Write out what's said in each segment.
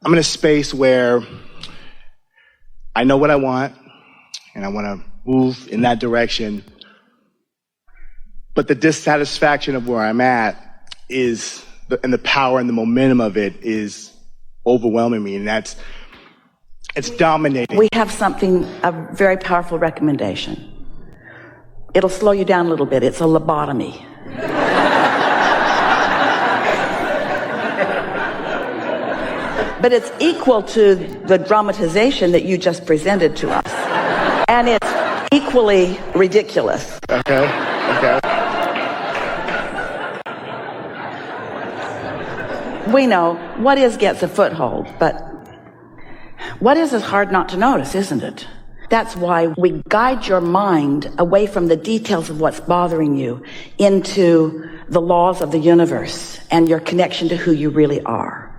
I'm in a space where I know what I want and I want to move in that direction. But the dissatisfaction of where I'm at and the power and the momentum of it is overwhelming me, and it's dominating. We have a very powerful recommendation. It'll slow you down a little bit. It's a lobotomy. But it's equal to the dramatization that you just presented to us. And it's equally ridiculous. Okay. We know what is gets a foothold, but what is hard not to notice, isn't it? That's why we guide your mind away from the details of what's bothering you into the laws of the universe and your connection to who you really are.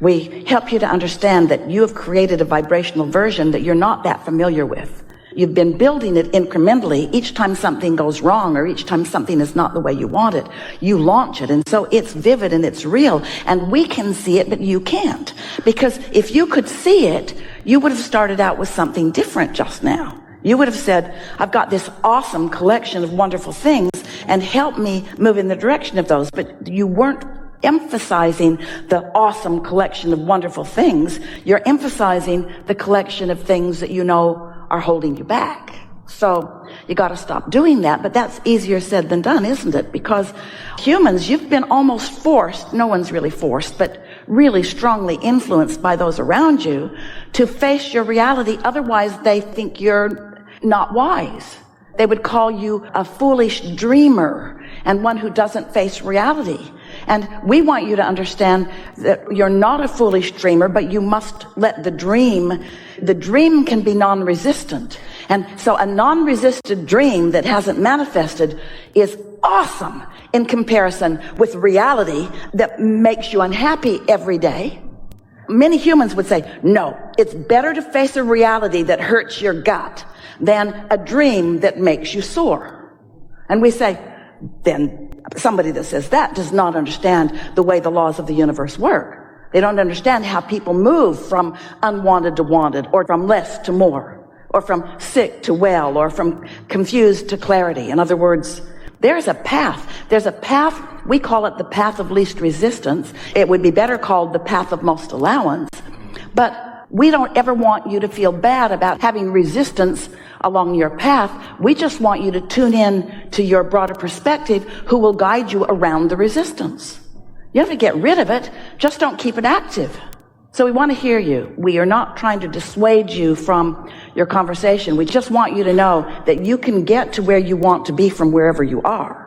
We help you to understand that you have created a vibrational version that you're not that familiar with. You've been building it incrementally. Each time something goes wrong or each time something is not the way you want it, you launch it. And so it's vivid and it's real. And we can see it, but you can't. Because if you could see it, you would have started out with something different just now. You would have said, I've got this awesome collection of wonderful things and help me move in the direction of those. But you weren't emphasizing the awesome collection of wonderful things. You're emphasizing the collection of things that you know are holding you back. So you got to stop doing that. But that's easier said than done, isn't it? Because humans, you've been almost forced, no one's really forced, but really strongly influenced by those around you to face your reality. Otherwise, they think you're not wise. They would call you a foolish dreamer and one who doesn't face reality. And we want you to understand that you're not a foolish dreamer, but you must let the dream can be non-resistant. And so a non-resisted dream that hasn't manifested is awesome in comparison with reality that makes you unhappy every day. Many humans would say, no, it's better to face a reality that hurts your gut than a dream that makes you sore. And we say, then somebody that says that does not understand the way the laws of the universe work. They don't understand how people move from unwanted to wanted, or from less to more, or from sick to well, or from confused to clarity. In other words, there's a path. There's a path. We call it the path of least resistance. It would be better called the path of most allowance. But we don't ever want you to feel bad about having resistance along your path. We just want you to tune in to your broader perspective, who will guide you around the resistance. You have to get rid of it. Just don't keep it active. So we want to hear you. We are not trying to dissuade you from your conversation. We just want you to know that you can get to where you want to be from wherever you are.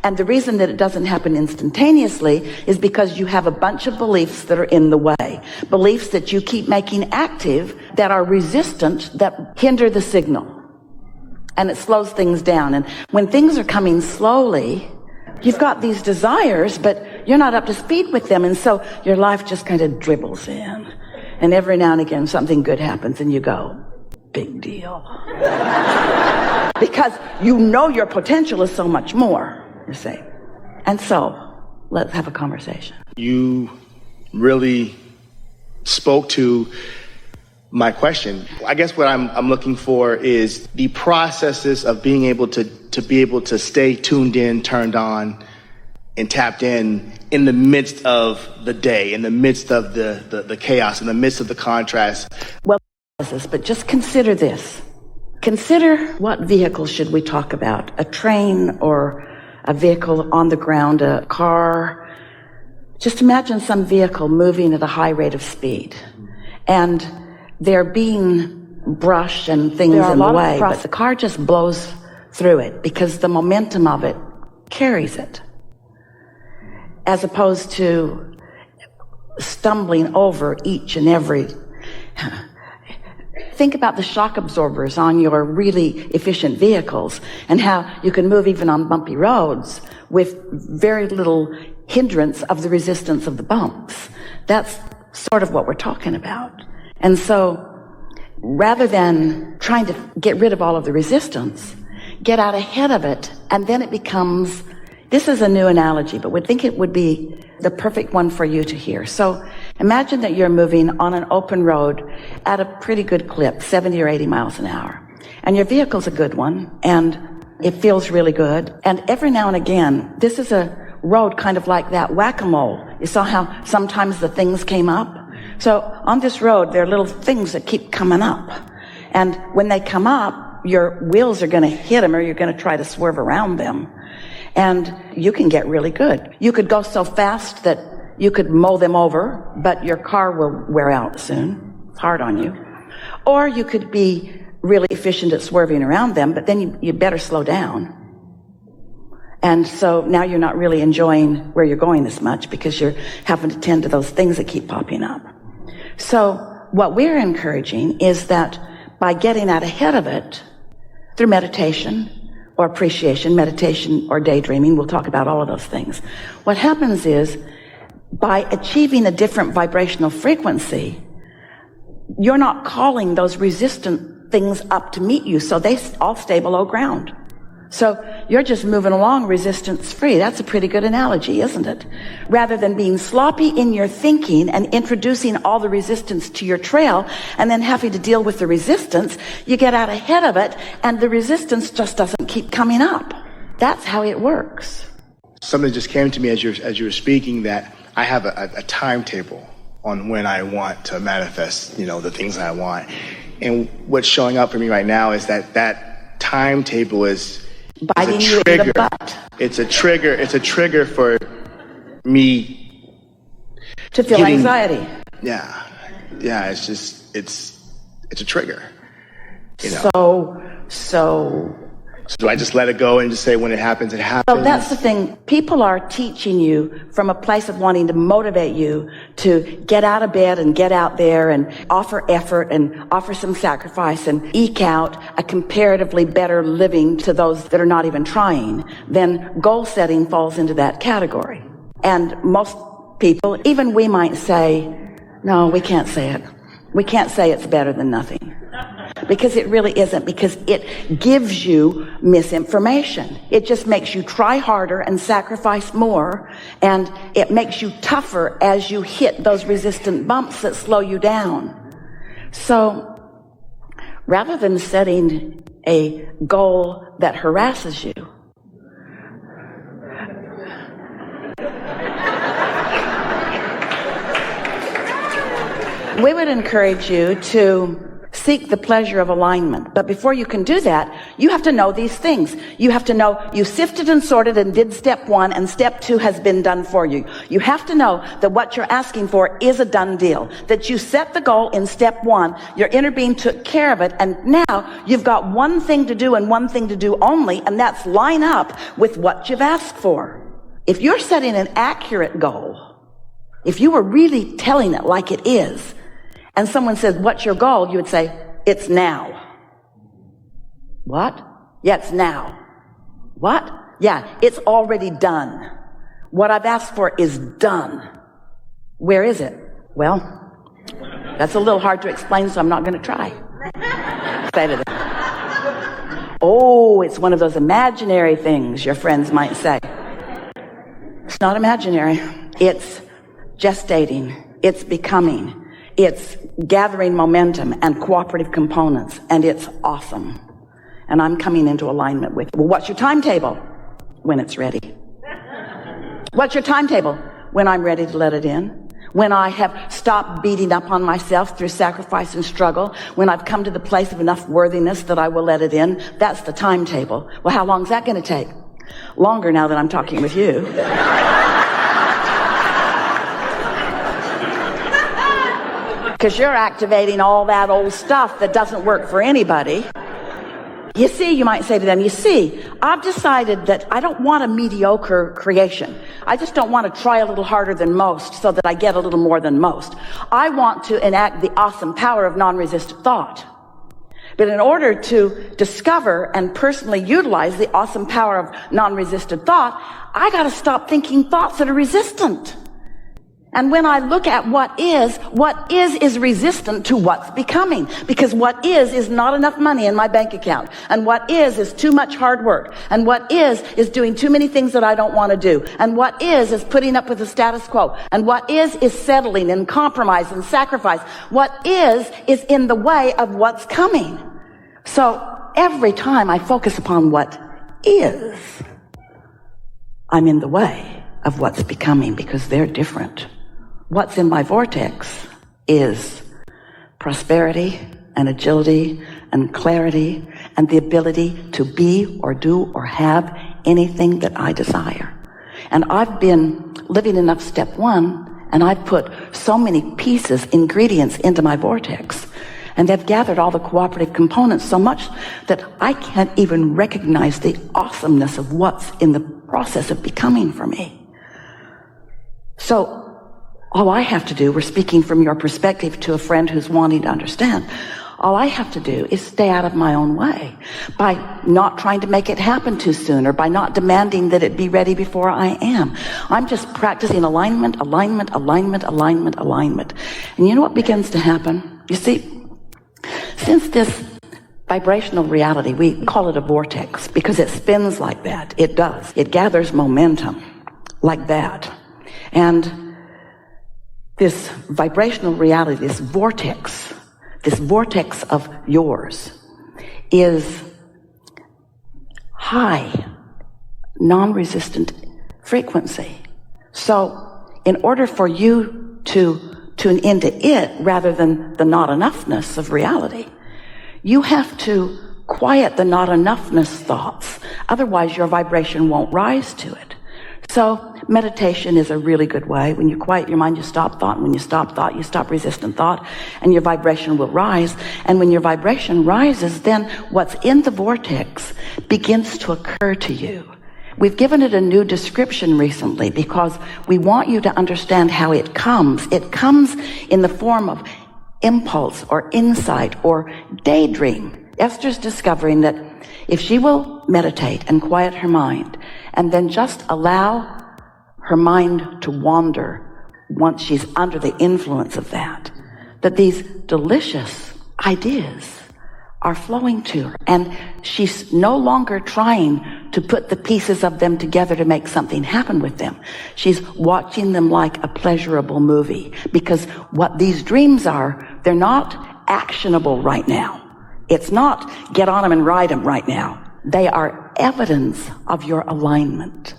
And the reason that it doesn't happen instantaneously is because you have a bunch of beliefs that are in the way. Beliefs that you keep making active that are resistant, that hinder the signal. And it slows things down. And when things are coming slowly, you've got these desires, but you're not up to speed with them. And so your life just kind of dribbles in. And every now and again, something good happens and you go, big deal. Because you know your potential is so much more, you see. And so, let's have a conversation. You really spoke to my question. I guess what I'm looking for is the processes of being able to stay tuned in, turned on, and tapped in the midst of the day, in the midst of the chaos, in the midst of the contrast. Well, but just consider this. Consider, what vehicle should we talk about? A train or a vehicle on the ground, a car? Just imagine some vehicle moving at a high rate of speed. And they're being brush and things in the way, but the car just blows through it because the momentum of it carries it. As opposed to stumbling over each and every... Think about the shock absorbers on your really efficient vehicles and how you can move even on bumpy roads with very little hindrance of the resistance of the bumps. That's sort of what we're talking about. And so rather than trying to get rid of all of the resistance, get out ahead of it, and then This is a new analogy, but we think it would be the perfect one for you to hear. So imagine that you're moving on an open road at a pretty good clip, 70 or 80 miles an hour. And your vehicle's a good one, and it feels really good. And every now and again, this is a road kind of like that whack-a-mole. You saw how sometimes the things came up? So on this road, there are little things that keep coming up. And when they come up, your wheels are going to hit them, or you're going to try to swerve around them. And you can get really good. You could go so fast that you could mow them over, but your car will wear out soon. It's hard on you. Or you could be really efficient at swerving around them, but then you better slow down. And so now you're not really enjoying where you're going as much because you're having to tend to those things that keep popping up. So what we're encouraging is that by getting out ahead of it through meditation or appreciation, meditation or daydreaming, we'll talk about all of those things. What happens is by achieving a different vibrational frequency, you're not calling those resistant things up to meet you, so they all stay below ground. So you're just moving along resistance-free. That's a pretty good analogy, isn't it? Rather than being sloppy in your thinking and introducing all the resistance to your trail and then having to deal with the resistance, you get out ahead of it and the resistance just doesn't keep coming up. That's how it works. Something just came to me as you were speaking, that I have a timetable on when I want to manifest, the things that I want. And what's showing up for me right now is that timetable is biting you in the butt. It's a trigger for me to feel anxiety. Yeah. It's a trigger. So do I just let it go and just say when it happens, it happens? So that's the thing. People are teaching you from a place of wanting to motivate you to get out of bed and get out there and offer effort and offer some sacrifice and eke out a comparatively better living to those that are not even trying. Then goal setting falls into that category. And most people, even we might say, no, we can't say it. We can't say it's better than nothing. Because it really isn't, because it gives you misinformation. It just makes you try harder and sacrifice more, and it makes you tougher as you hit those resistant bumps that slow you down. So rather than setting a goal that harasses you, we would encourage you to seek the pleasure of alignment. But before you can do that, you have to know these things. You have to know you sifted and sorted and did step 1, and step 2 has been done for you. You have to know that what you're asking for is a done deal. That you set the goal in step 1, your inner being took care of it, and now you've got one thing to do and one thing to do only, and that's line up with what you've asked for. If you're setting an accurate goal, if you were really telling it like it is, and someone says, what's your goal? You would say, it's now. What? Yeah, it's now. What? Yeah, it's already done. What I've asked for is done. Where is it? Well, that's a little hard to explain, so I'm not going to try. Say to them, oh, it's one of those imaginary things, your friends might say. It's not imaginary. It's gestating. It's becoming. It's gathering momentum and cooperative components, and it's awesome. And I'm coming into alignment with, well, what's your timetable? When it's ready. What's your timetable? When I'm ready to let it in. When I have stopped beating up on myself through sacrifice and struggle. When I've come to the place of enough worthiness that I will let it in. That's the timetable. Well, how long is that going to take? Longer now that I'm talking with you. Because you're activating all that old stuff that doesn't work for anybody. You see, you might say to them, you see, I've decided that I don't want a mediocre creation. I just don't want to try a little harder than most so that I get a little more than most. I want to enact the awesome power of non-resistant thought. But in order to discover and personally utilize the awesome power of non-resistant thought, I got to stop thinking thoughts that are resistant. And when I look at what is resistant to what's becoming. Because what is not enough money in my bank account. And what is too much hard work. And what is doing too many things that I don't want to do. And what is putting up with the status quo. And what is settling and compromise and sacrifice. What is in the way of what's coming. So every time I focus upon what is, I'm in the way of what's becoming because they're different. What's in my vortex is prosperity and agility and clarity and the ability to be or do or have anything that I desire. And I've been living enough step one, and I've put so many pieces, ingredients into my vortex, and they've gathered all the cooperative components so much that I can't even recognize the awesomeness of what's in the process of becoming for me. So all I have to do, we're speaking from your perspective to a friend who's wanting to understand, all I have to do is stay out of my own way by not trying to make it happen too soon or by not demanding that it be ready before I am. I'm just practicing alignment, alignment, alignment, alignment, alignment. And you know what begins to happen? You see, since this vibrational reality, we call it a vortex because it spins like that. It does. It gathers momentum like that. And this vibrational reality, this vortex of yours is high, non-resistant frequency. So in order for you to tune into it rather than the not enoughness of reality, you have to quiet the not enoughness thoughts. Otherwise your vibration won't rise to it. So meditation is a really good way. When you quiet your mind, you stop thought. And when you stop thought, you stop resistant thought, and your vibration will rise. And when your vibration rises, then what's in the vortex begins to occur to you. We've given it a new description recently because we want you to understand how it comes. It comes in the form of impulse or insight or daydream. Esther's discovering that if she will meditate and quiet her mind and then just allow her mind to wander once she's under the influence of that these delicious ideas are flowing to her. And she's no longer trying to put the pieces of them together to make something happen with them. She's watching them like a pleasurable movie because what these dreams are, they're not actionable right now. It's not get on them and ride them right now. They are evidence of your alignment.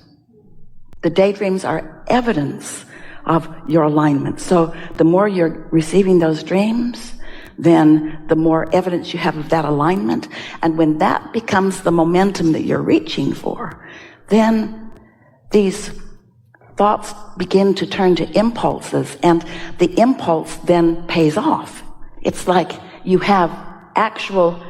The daydreams are evidence of your alignment. So the more you're receiving those dreams, then the more evidence you have of that alignment. And when that becomes the momentum that you're reaching for, then these thoughts begin to turn to impulses, and the impulse then pays off. It's like you have actual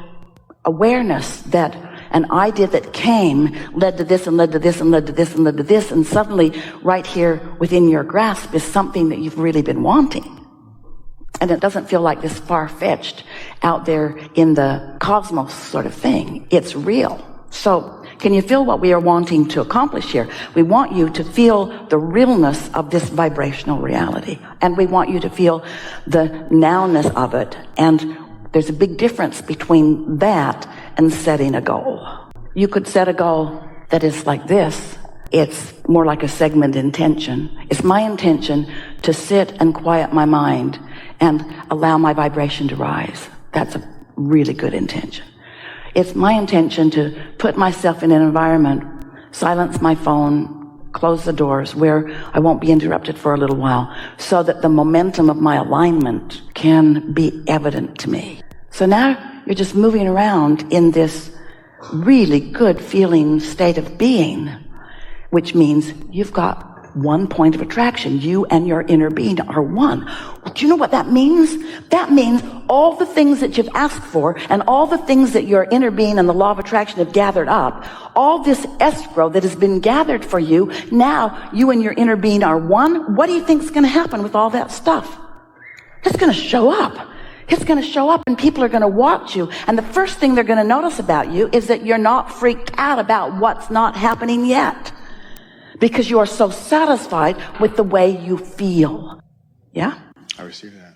awareness that an idea that came led to this and led to this and led to this and led to this, and suddenly right here within your grasp is something that you've really been wanting. And it doesn't feel like this far-fetched out there in the cosmos sort of thing. It's real. So can you feel what we are wanting to accomplish here? We want you to feel the realness of this vibrational reality. And we want you to feel the nowness of it. And there's a big difference between that and setting a goal. You could set a goal that is like this. It's more like a segment intention. It's my intention to sit and quiet my mind and allow my vibration to rise. That's a really good intention. It's my intention to put myself in an environment, silence my phone, close the doors where I won't be interrupted for a little while, so that the momentum of my alignment can be evident to me. So now you're just moving around in this really good feeling state of being, which means you've got one point of attraction. You and your inner being are one. Well, do you know what that means? That means all the things that you've asked for and all the things that your inner being and the law of attraction have gathered up, all this escrow that has been gathered for you, now you and your inner being are one. What do you think is going to happen with all that stuff? It's going to show up. It's going to show up, and people are going to watch you. And the first thing they're going to notice about you is that you're not freaked out about what's not happening yet. because you are so satisfied with the way you feel. Yeah? I receive that.